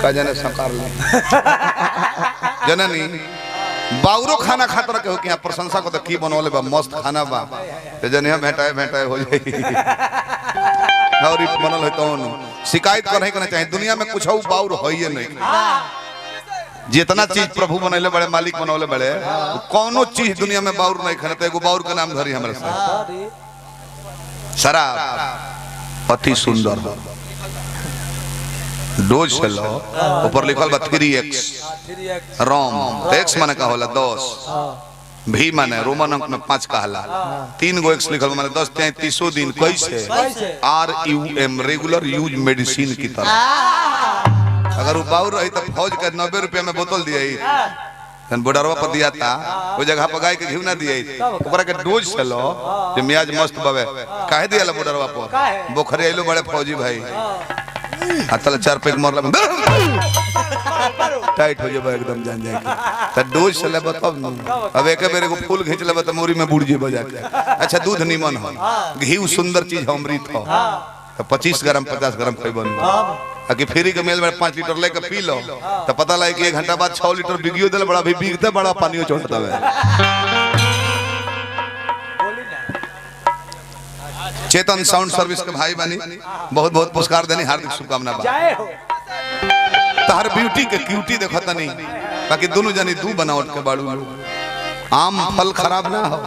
का जने सकार ले जननी बाउरो खाना खातर के हो कि प्रशंसा को तो की बनवले बा मस्त खाना बा ते जने हम भेटाए हो जाई और ई बनल है तो शिकायत करही करना चाहिए दुनिया में कुछ बाउर होइए नहीं जितना चीज प्रभु बनैले बड़े मालिक बनौले बड़े कोनो चीज दुनिया में बाउर नहीं खाना तो एगो बाउर के नाम धरी हमरा से शराब अति सुंदर डोज से लो ऊपर लिखल बा 3x रोम x माने का होला 10 भी माने रोमन अंक में 5 कहला 3 गो x लिखल माने 10 33 दिन कैसे RUM रेगुलर यूज मेडिसिन की तरह अगर वो बाउर रही तो फौज के 90 रुपया में बोतल दिया बॉर्डरवा पर दिया था वो जगह पर गाय के घी ना दिए ओकरा के डोज से लो जे मियाज मस्त बवे काहे दिया बॉर्डरवा पर बोखरे आइलो बड़े फौजी भाई हाथल 4 पैक मारला टाइट हो जाबे एकदम जान जाए त डोज से लेबो तब अब एक बेर एगो फूल खींच लेबो त मोरी में बुड़ जेबो जाके अच्छा दूध नीमन हो घी सुंदर चीज अमृत हो तो 25 ग्राम 50 ग्राम खइबन कि फ्री के मेल में 5 लीटर लेके पी लो तो पता लगे कि 1 घंटा बाद 6 लीटर बिगियो देले बड़ा भी बिगते बड़ा पानियो चढ़ता है चेतन साउंड सर्विस के भाई बनी बहुत बहुत पुरस्कार देनी हार्दिक शुभकामना तार ब्यूटी के क्यूटी देखो तनी बाकी दोनों जनी दू बनावट के बाड़ू आम फल खराब ना हो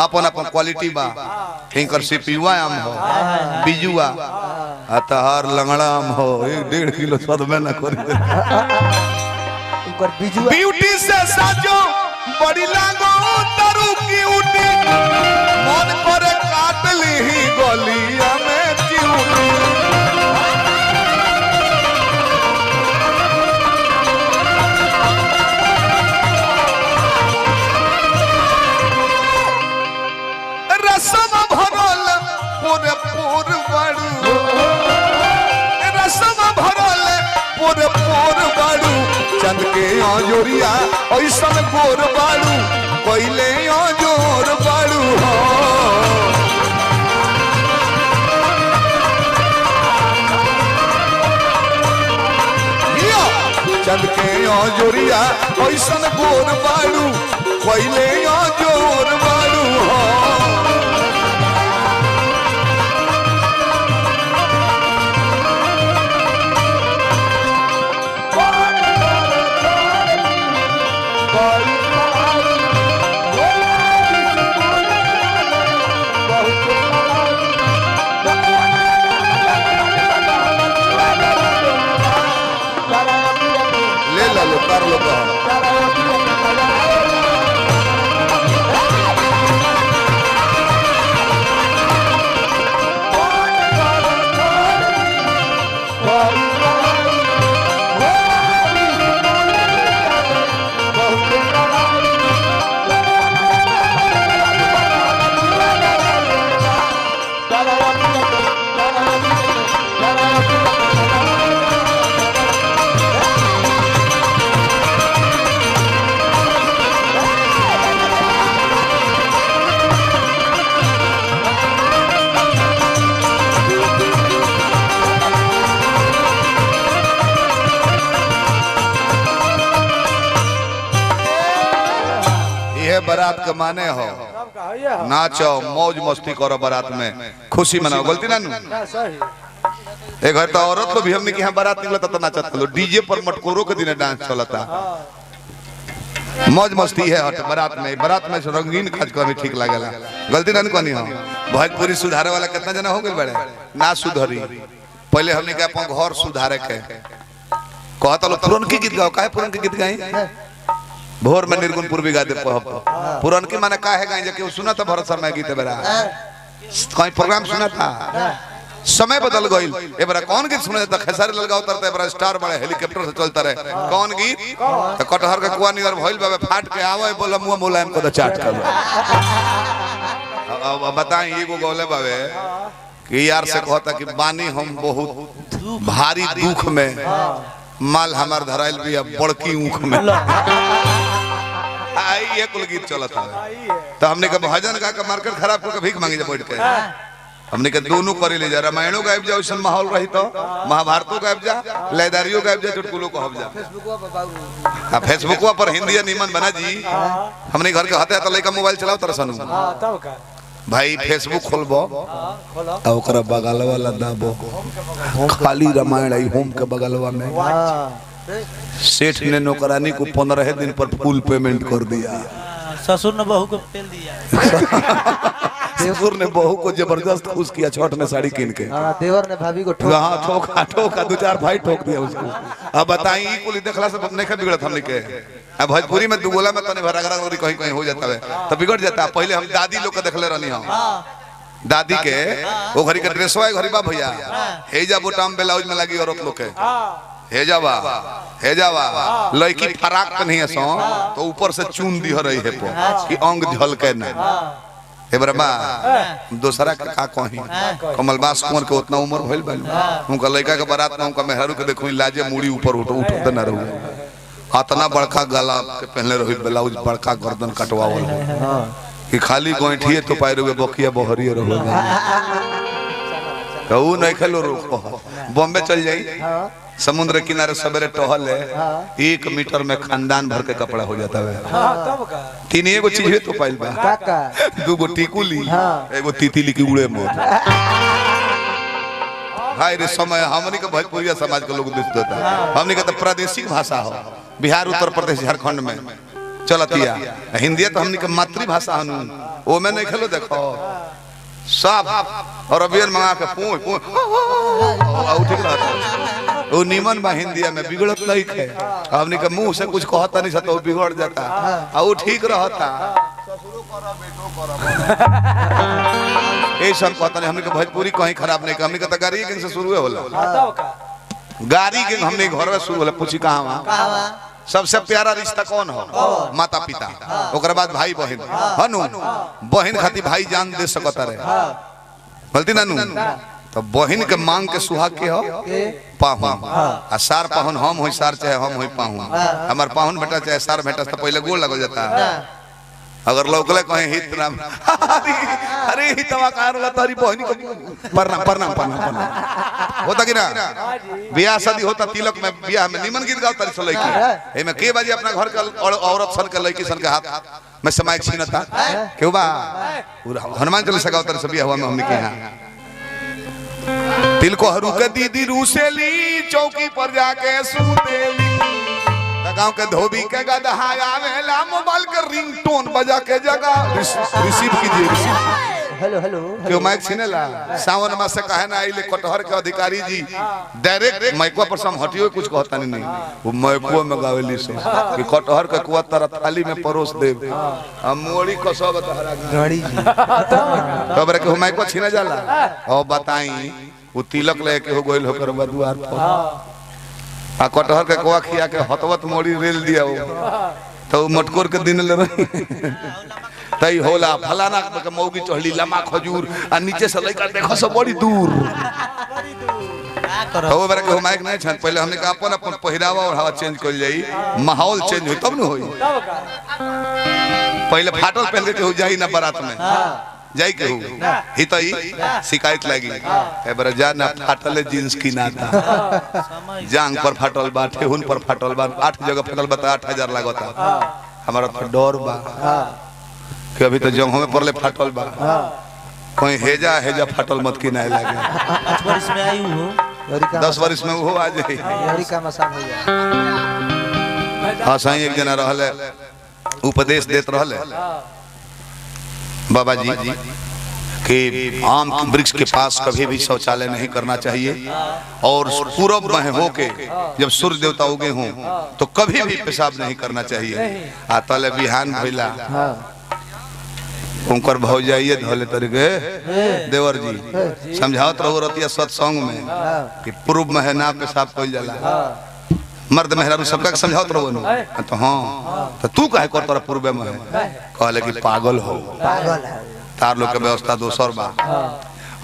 अपन अपन क्वालिटी बा हिंकर सीपीवा आम हो बिजुआ अतहार लंगड़ा आम हो 1.5 किलो स्वाद में ना करी ऊपर बिजुआ ब्यूटी से साजो बड़ी लागो तरु क्यूटी मन करे काट ली गलिया में चिऊटी रसम भरल पूरे पूर बाड़ू रसम भरल पूरे पूर बाड़ू चंद के आजोरिया ऐसन गोर बाड़ू पहले आजोर बाड़ू हो चंद के आजोरिया ऐसन गोर बाड़ू पहले आजोर बाड़ू हो बारात के माने हो नाचो मौज मस्ती करो बारात में खुशी मनाओ गलती ना एक घर तो औरत लोग भी हमने कि यहाँ बारात निकलता तो नाचत लो डीजे पर मटकोरों के दिन डांस चलता मौज मस्ती है हट बारात में रंगीन कार्यक्रम ठीक लागेला गलती ना कोनी हो भोजपुरी सुधारे वाला कितना जना हो गए बड़े ना सुधरी पहले हमने के अपन घर सुधारे के कहता लो पुरनकी गीत गाओ काहे पुरनकी गीत गाई भोर में निर्गुण पूर्वी गा दे पुरन की माने काहे गाई जे सुना था भरत शर्मा गीत बेरा कहीं प्रोग्राम सुना था समय बदल गई ए बरा कौन गीत सुना जाता खेसारी ललगा उतरता है बरा स्टार बड़ा हेलीकॉप्टर से चलता रहे कौन गीत तो कटहर का कुआ नियर भइल बाबे फाट के आवे बोला मुंह मुलायम को चाट कर अब बताएं एगो गोले बाबे कि यार से कहता कि बानी हम बहुत भारी दुख में माल हमार धराइल भी बड़की ऊख में आई ये कुल गीत चलता है तो हमने कहा भजन गा के मार्केट खराब करके भीख मांगी जा बैठ के हमने के दोनों करे ले जा, रामायणों गायब जा वैसा माहौल रही तो महाभारतों गायब जा, लयदारियों गायब जा, चुटकुलों को हब जा। फेसबुकवा पर हिंदी निमन बना जी। हमने घर के हाथे लड़का मोबाइल चलाओ तरह सनु भाई फेसबुक खोलबो ओकरा बगल वाला दाबो खाली रामायण आई होम के बगलवा में सेठ ने नौकरानी को 15 दिन पर फुल पेमेंट कर दिया। ससुर ने बहू को पेल दिया। ससुर ने बहू को जबरदस्त खुश किया छठ में साड़ी कीन के। देवर ने भाभी को ठोका 2-4 भाई ठोक दिया उसको। अब बताई ई कुल देखला से नहीं खा बिगड़त हमने के। अब भोजपुरी में दुगोला में तने भरागरा कहीं कहीं हो जाता है तो बिगड़ जाता है। पहले हम दादी लोग के देखले रहनी हम दादी के वो घरी के ड्रेसवा घरी बा भैया हेजा बोटाम ब्लाउज में लगी औरत लोग के हेजावा लड़की फराक पहनी है सो तो ऊपर से चून दी रही है कि अंग झलके ना बा दूसरा का कहीं कमलबास कुंवर के उतना उम्र भइल बा उनका लड़का के बारात में उनका मेहरू के देखो लाजे मुड़ी ऊपर उठते ना रहू इतना बड़का गला के पहले रही ब्लाउज बड़का गर्दन कटवावल कि खाली गोइठिए तो पाए रहे बकिया बहरिए रहो कहू नहीं खेलो रोको बॉम्बे चल जाई समुद्र किनारे सवेरे टहल है 1 मीटर में खानदान भर के कपड़ा हो जाता है। 3 एगो चीज तो पाइल बा 2 गो टिकुली एगो तितली की उड़े मोर भाई रे समय हमनी के भोजपुरिया समाज के लोग दिखत होता हमनी के तो प्रादेशिक भाषा हो बिहार उत्तर प्रदेश झारखंड में चलतिया हिंदी तो हमनी के मातृभाषा हनु ओ में नहीं खेलो देखो सब और अबियन मंगा के पूछ ठीक रहता वो नीमन बा हिंदिया में बिगड़त नहीं है हमनी के मुंह से कुछ कहता नहीं तो बिगड़ जाता और वो ठीक रहता ये सब कहता नहीं हमनी के भोजपुरी कहीं खराब नहीं हमनी के तो गाड़ी के से शुरू होला गाड़ी के हमनी घर में शुरू होला पूछी कहां सबसे प्यारा रिश्ता कौन हो माता पिता ओकर बाद भाई बहन हनु बहन खाती भाई जान दे सकता रहे गलती नानू तो बहन के मांग के सुहाग के हो पाहुन आ सार पाहुन हम होई सार चाहे हम होई पाहुन हमार पाहुन बेटा चाहे सार बेटा तो पहले गोल लगल जाता अगर लोकले कहे हित नाम अरे हितवा कारला तारी बहनी को प्रणाम प्रणाम प्रणाम होता कि ना ब्याह शादी होता तिलक में ब्याह में निमन गीत गाओ तारी से लड़की एमे के बाजी अपना घर के औरत सन के लड़की सन के हाथ में समय छीनता क्यों बा हनुमान चालीसा गाओ तारी से ब्याह हुआ में हमने के यहां तिल को हरू के दीदी रूसेली चौकी पर जाके सूतेली गांव के धोबी के गदहा आवेला मोबाइल के रिंगटोन बजा के जगह रिसीव कीजिए रिसीव हेलो हेलो क्यों माइक छीनेला सावन मास से कहे ना आइले कटहर के अधिकारी जी डायरेक्ट माइकवा पर सम हटियो कुछ कहता नहीं वो माइकवा में गावेली सो कि कटहर के कुआ तरह थाली में परोस देब हम मोड़ी को सब तहरा गाड़ी तब रे के माइकवा छीना जाला और बताई वो तिलक लेके हो गइल होकर दुआर पर आ कटहर के कोआ खिया के हतवत मोड़ी रेल दिया तो मटकोर के दिन ले रही तई होला फलाना के मौगी चढ़ली लमा खजूर आ नीचे से लइका देखो सब बड़ी दूर तो बेरा के माइक नहीं छन पहले हमने का अपन अपन पहिरावा और हवा चेंज कर जाई माहौल चेंज होई तब न होई पहले फाटल पहन के हो जाई ना बारात में जाई के हो हितई शिकायत लगी एबर जा ना फाटल जींस की नाता जांग पर फाटल बा ठेहुन पर फाटल बा 8 जगह फाटल बा 8000 लागता हमारा तो डर बा कि अभी तो जंगों में परले फाटल बा कोई हेजा हेजा फाटल मत की ना लागे 5 वर्ष में आई हो 10 वर्ष में वो आ जाए यारी का मसान हो जाए हां सही एक जना रहले उपदेश देत रहले बाबा जी कि आम वृक्ष के पास कभी भी शौचालय नहीं करना चाहिए और पूरब में होके जब सूर्य देवता उगे हों तो कभी भी पेशाब नहीं करना चाहिए आ तले बिहान भइला उनकर भौजाइए धोले तरीके देवर जी समझावत रहो रतिया सत्संग में कि पूर्व में है ना पेशाब कइल जाला मर्द मेहरारू सबका समझावत रहो न तो हां तो तू काहे कर तोरा पूर्व में है कहले कि पागल हो पागल है तार लोग के व्यवस्था दोसर बा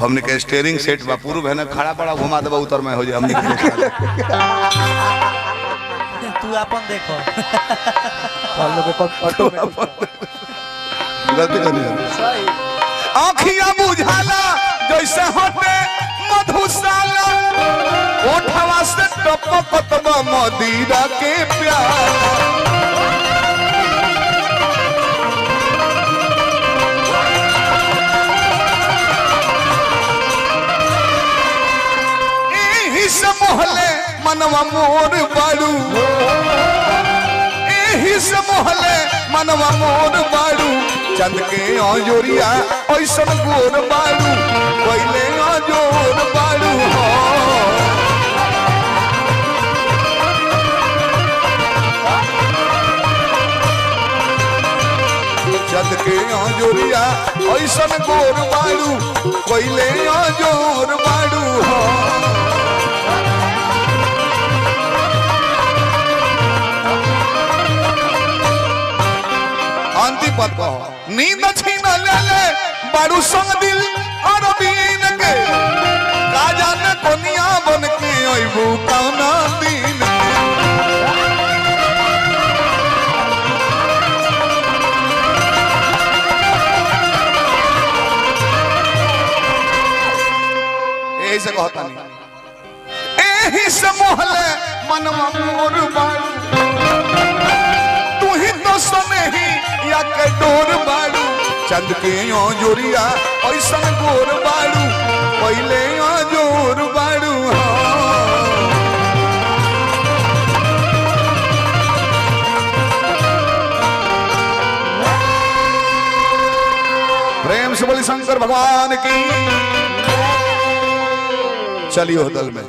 हमने के स्टीयरिंग सेट बा पूर्व है ना खड़ा बड़ा घुमा देबा उतर में हो जाए हमने तू अपन देखो हम लोग के ऑटो में गलती करनी है सही आँखियां बुझाला जैसे हटे मधुशाला ओठवा से टपकत बा मदिरा के प्याला एही से मोहले मनवा मोर बाड़ू एही से मोहले मनवा मोर बाड़ू चंद के अजोरिया ऐसन गोर बाड़ू पहले अजोर बाड़ू हो चंद के अजोरिया ऐसन गोर बाड़ू पहले अजोर बाड़ू हो अंतिम पद कहो नींद छीन ले ले बारू संग दिल और बीन के का जाने कोनिया बन के अइबू कौना दिन एही से कहता नहीं एही से मोहले मनवा मोर बाड़ू तू ही तो सने ही या के डोर बाड़ू चंद के जोरिया ऐसा गोर बाड़ू पहले जोर बाड़ू प्रेम से बोली शंकर भगवान की चलिए होटल में